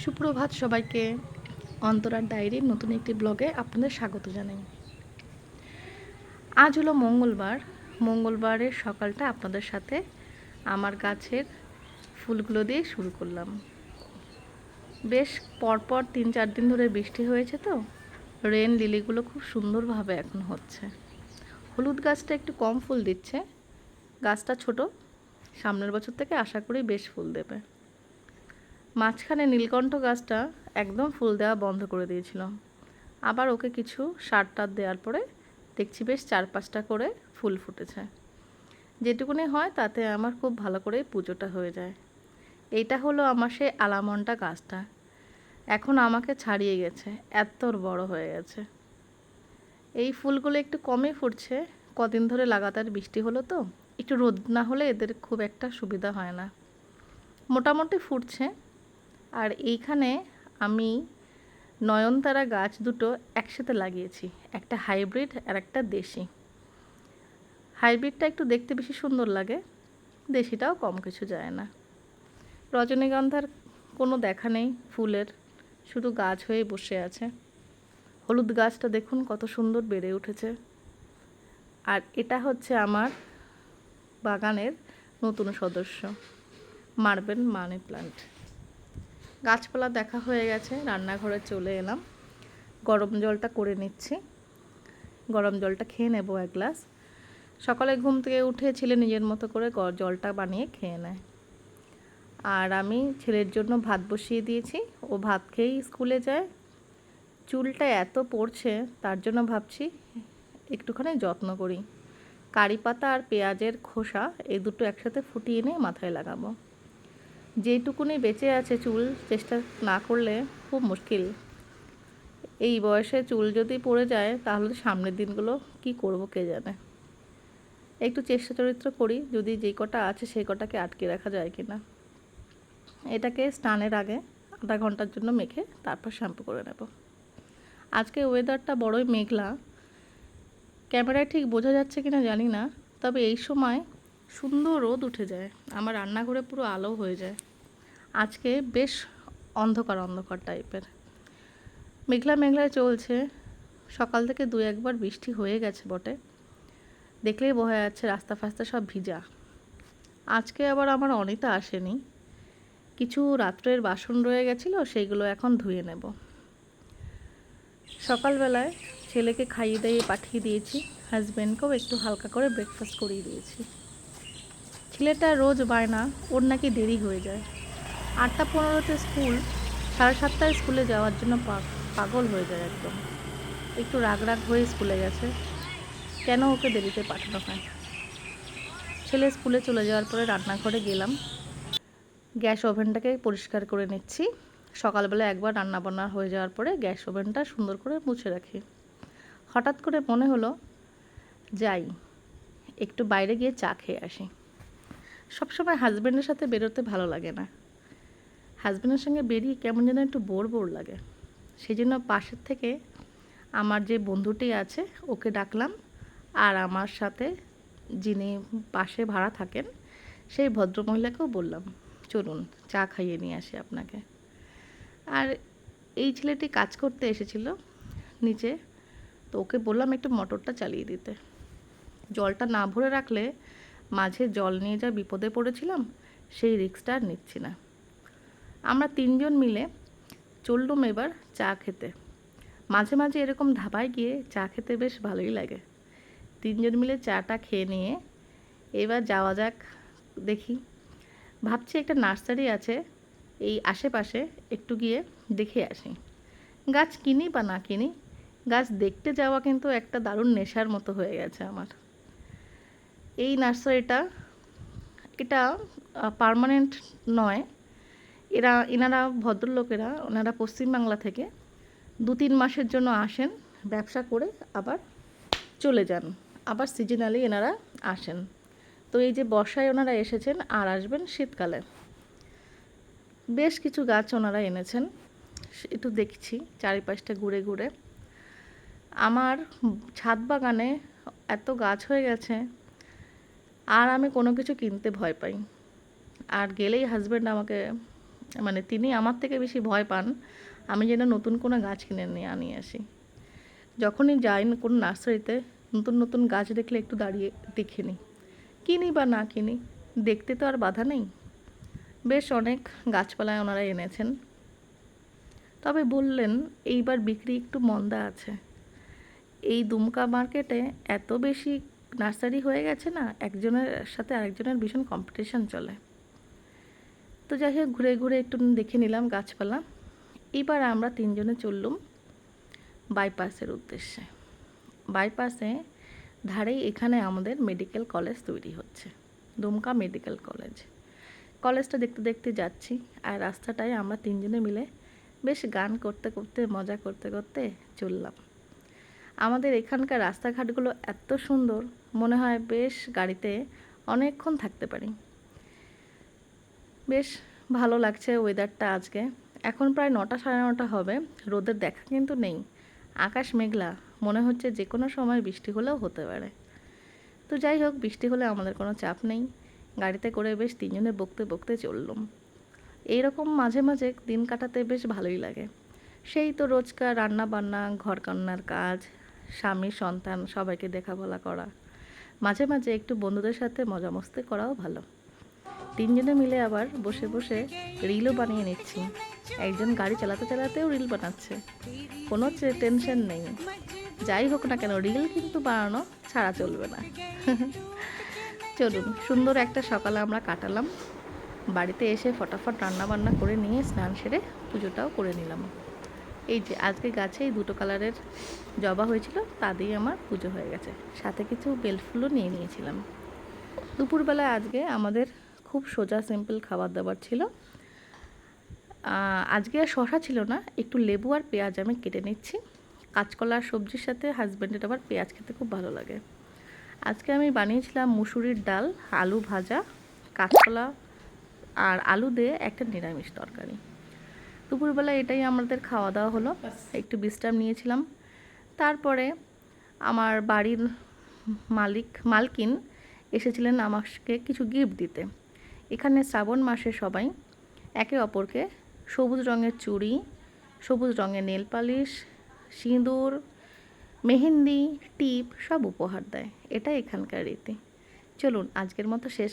সুপ্রভাত সবাইকে। অন্তরার ডায়েরির নতুন একটি ব্লগে আপনাদের স্বাগত জানাই। আজ হলো মঙ্গলবার। মঙ্গলবারের সকালটা আপনাদের সাথে আমার গাছের ফুলগুলো দিয়ে শুরু করলাম। বেশ পরপর 3-4 দিন ধরে বৃষ্টি হয়েছে, তো রেন লিলিগুলো খুব সুন্দরভাবে এখন হচ্ছে। হলুদ গাছটা একটু কম ফুল দিচ্ছে, গাছটা ছোট, সামনের বছর থেকে আশা করি বেশ ফুল দেবে। মাঝখানে নীলকণ্ঠ গাছটা একদম ফুল দেওয়া বন্ধ করে দিয়েছিল, আবার ওকে কিছু সার টার দেওয়ার পরে দেখছি বেশ 4-5টা করে ফুল ফুটেছে। যেটুকুনি হয় তাতে আমার খুব ভালো করে পুজোটা হয়ে যায়। এইটা হলো আমার সেই আলামন্ডা গাছটা, এখন আমাকে ছাড়িয়ে গেছে, এত বড় হয়ে গেছে। এই ফুলগুলো একটু কমই ফুটছে, কদিন ধরে লাগাতার বৃষ্টি হলো, তো একটু রোদ না হলে এদের খুব একটা সুবিধা হয় না। মোটামুটি ফুটছে। আর এইখানে আমি নয়নতারা গাছ দুটো একসাথে লাগিয়েছি, একটা হাইব্রিড আর একটা দেশি। হাইব্রিডটা একটু দেখতে বেশি সুন্দর লাগে, দেশিটাও কম কিছু যায় না। রজনীগন্ধার কোনো দেখা নেই ফুলের, শুধু গাছ হয়ে বসে আছে। হলুদ গাছটা দেখুন কত সুন্দর বেড়ে উঠেছে। আর এটা হচ্ছে আমার বাগানের নতুন সদস্য, মার্বেল মানি প্লান্ট। গাছপালা দেখা হয়ে গেছে, রান্নাঘরে চলে এলাম। গরম জলটা করে নিচ্ছি, গরম জলটা খেয়ে নেব এক গ্লাস। সকালে ঘুম থেকে উঠে ছেলে নিজের মতো করে জলটা বানিয়ে খেয়ে নেয়। আর আমি ছেলের জন্য ভাত বসিয়ে দিয়েছি, ও ভাত খেয়েই স্কুলে যায়। চুলটা এত পড়ছে, তার জন্য ভাবছি একটুখানি যত্ন করি। কারি পাতা আর পেঁয়াজের খোসা এই দুটো একসাথে ফুটিয়ে নিয়ে মাথায় লাগাবো। যেটুকুনি বেঁচে আছে চুল, চেষ্টা না করলে খুব মুশকিল। এই বয়সে চুল যদি পড়ে যায় তাহলে সামনের দিনগুলো কি করব কে জানে। একটু চেষ্টা চরিত্র করি, যদি যেই কটা আছে সেই কটাকে আটকে রাখা যায় কিনা। এটাকে স্নানের আগে আধা ঘন্টার জন্য মেখে তারপর শ্যাম্পু করে নেব। আজকে ওয়েদারটা বড়ই মেঘলা, ক্যামেরায় ঠিক বোঝা যাচ্ছে কিনা জানি না, তবে এই সময় সুন্দর রোদ উঠে যায়, আমার রান্নাঘরে পুরো আলো হয়ে যায়। আজকে বেশ অন্ধকার অন্ধকার টাইপের, মেঘলা মেঘলায় চলছে। সকাল থেকে 2-1 বার বৃষ্টি হয়ে গেছে বটে, দেখলেই বোঝা যাচ্ছে রাস্তা ফাস্তা সব ভিজা। আজকে আবার আমার অনিতা আসেনি, কিছু রাত্রের বাসন রয়ে গেছিলো, সেইগুলো এখন ধুয়ে নেব। সকালবেলায় ছেলেকে খাইয়ে দিয়ে পাঠিয়ে দিয়েছি, হাজব্যান্ডকেও একটু হালকা করে ব্রেকফাস্ট করিয়ে দিয়েছি। ছেলেটা রোজ বায়না, ওর নাকি দেরি হয়ে যায়। 8টা 15-তে স্কুল, 7:30টায় স্কুলে যাওয়ার জন্য পাগল হয়ে যায় একদম। একটু রাগ রাগ হয়ে স্কুলে গেছে, কেন ওকে দেরিতে পাঠানো হয়। ছেলে স্কুলে চলে যাওয়ার পরে রান্নাঘরে গেলাম, গ্যাস ওভেনটাকে পরিষ্কার করে নিচ্ছি। সকালবেলা একবার রান্নাবান্না হয়ে যাওয়ার পরে গ্যাস ওভেনটা সুন্দর করে মুছে রাখি। হঠাৎ করে মনে হলো যাই একটু বাইরে গিয়ে চা খেয়ে আসি। সবসময় হাজব্যান্ডের সাথে বেরোতে ভালো লাগে না, হাজব্যান্ডের সঙ্গে বেরিয়ে কেমন যেন একটু বোর বোর লাগে। সেই জন্য পাশের থেকে আমার যে বন্ধুটি আছে ওকে ডাকলাম, আর আমার সাথে যিনি পাশে ভাড়া থাকেন সেই ভদ্রমহিলাকেও বললাম চলুন চা খাইয়ে নিয়ে আসি আপনাকে। আর এই ছেলেটি কাজ করতে এসেছিল নিচে, তো ওকে বললাম একটু মোটরটা চালিয়ে দিতে। জলটা না ভরে রাখলে মাঝে জল নিয়ে যা বিপদে পড়েছিলাম, সেই রিস্কটা আর নিচ্ছি না। আমরা 3জন মিলে চললুম এবার চা খেতে। মাঝে মাঝে এরকম ধাবায় গিয়ে চা খেতে বেশ ভালোই লাগে। 3জন মিলে চাটা খেয়ে নিয়ে এবার যাওয়া যাক। দেখি, ভাবছি একটা নার্সারি আছে এই আশেপাশে, একটু গিয়ে দেখে আসি। গাছ কিনি বা না কিনি, গাছ দেখতে যাওয়া কিন্তু একটা দারুণ নেশার মতো হয়ে গেছে আমার। এই নার্সারিটা, এটা পার্মানেন্ট নয়, এনারা ভদ্রলোকেরা, ওনারা পশ্চিমবাংলা থেকে 2-3 মাসের জন্য আসেন, ব্যবসা করে আবার চলে যান, আবার সিজনালি এনারা আসেন। তো এই যে বর্ষায় ওনারা এসেছেন আর আসবেন শীতকালে। বেশ কিছু গাছ ওনারা এনেছেন, একটু দেখছি চারিপাশটা ঘুরে ঘুরে। আমার ছাদ বাগানে এত গাছ হয়ে গেছে, আর আমি কোনো কিছু কিনতে ভয় পাই। আর গেলেই হাজব্যান্ড আমাকে মানে তিনি আমার থেকে বেশি ভয় পান আমি যেন নতুন কোনো গাছ কিনে নিয়ে আসি। যখনই যাই কোনো নার্সারিতে নতুন নতুন গাছ দেখলে একটু দাঁড়িয়ে দেখে নিই, কিনি বা না কিনি, দেখতে তো আর বাধা নেই। বেশ অনেক গাছপালায় ওনারা এনেছেন, তবে বললেন এইবার বিক্রি একটু মন্দা আছে। এই দুমকা মার্কেটে এত বেশি নার্সারি হয়ে গেছে না, একজনের সাথে আরেকজনের ভীষণ কম্পিটিশন চলে। তো যাই হোক, ঘুরে ঘুরে একটু দেখে নিলাম গাছপালা। এবার আমরা তিনজনে চললুম বাইপাসের উদ্দেশ্যে। বাইপাসে ধারেই এখানে আমাদের মেডিকেল কলেজ তৈরি হচ্ছে, দুমকা মেডিকেল কলেজ। কলেজটা দেখতে দেখতে যাচ্ছি, আর রাস্তাটায় আমরা তিনজনে মিলে বেশ গান করতে করতে মজা করতে করতে চললাম। আমাদের এখানকার রাস্তাঘাটগুলো এত সুন্দর, মনে হয় বেশ গাড়িতে অনেকক্ষণ থাকতে পারি। বেশ ভালো লাগছে ওয়েদারটা আজকে। এখন প্রায় 9টা সাড়ে 9টা হবে, রোদের দেখা কিন্তু নেই, আকাশ মেঘলা, মনে হচ্ছে যে কোনো সময় বৃষ্টি হলেও হতে পারে। তো যাই হোক, বৃষ্টি হলে আমাদের কোনো চাপ নেই, গাড়িতে করে বেশ তিনজনে বকতে বকতে চললাম। এইরকম মাঝে মাঝে দিন কাটাতে বেশ ভালোই লাগে। সেই তো রোজকার রান্না বান্না, ঘরকন্নার কাজ, স্বামী সন্তান সবাইকে দেখা বলা করা, মাঝে মাঝে একটু বন্ধুদের সাথে মজা মস্তি করাও ভালো। তিনজনে মিলে আবার বসে বসে রিলও বানিয়ে নিচ্ছি। একজন গাড়ি চালাতে চালাতেও রিল বানাচ্ছে, কোনো টেনশন নেই। যাই হোক না কেন, রিল কিন্তু বানানো ছাড়া চলবে না। চলুন, সুন্দর একটা সকালে আমরা কাটালাম। বাড়িতে এসে ফটাফট রান্না বান্না করে নিয়ে স্নান সেরে পুজোটাও করে নিলাম। এই যে আজকে গাছে এই 2টো কালারের জবা হয়েছিল, তা দিয়ে আমার পুজো হয়ে গেছে। সাথে কিছু বেলফুলও নিয়ে নিয়েছিলাম। দুপুরবেলায় আজকে আমাদের খুব সোজা সিম্পল খাবার দাবার ছিল। আজকে আর শশা ছিল না, একটু লেবু আর পেঁয়াজ আমি কেটে নিচ্ছি। কাঁচকলা সবজির সাথে হাজব্যান্ডের আবার পেঁয়াজ খেতে খুব ভালো লাগে। আজকে আমি বানিয়েছিলাম মুসুরির ডাল, আলু ভাজা, কাঁচকলা আর আলু দিয়ে একটা নিরামিষ তরকারি। দুপুরবেলা এটাই আমাদের খাওয়া দাওয়া হলো, একটু বিশ্রাম নিয়েছিলাম। তারপরে আমার বাড়ির মালকিন এসেছিলেন আমাকে কিছু গিফট দিতে। এখানে শ্রাবণ মাসে সবাই একে অপরকে সবুজ রঙের চুড়ি, সবুজ রঙের নেল পালিশ, সিঁদুর, মেহেন্দি, টিপ সব উপহার দেয়। এটা এখানকার রীতি। চলুন আজকের মতো শেষ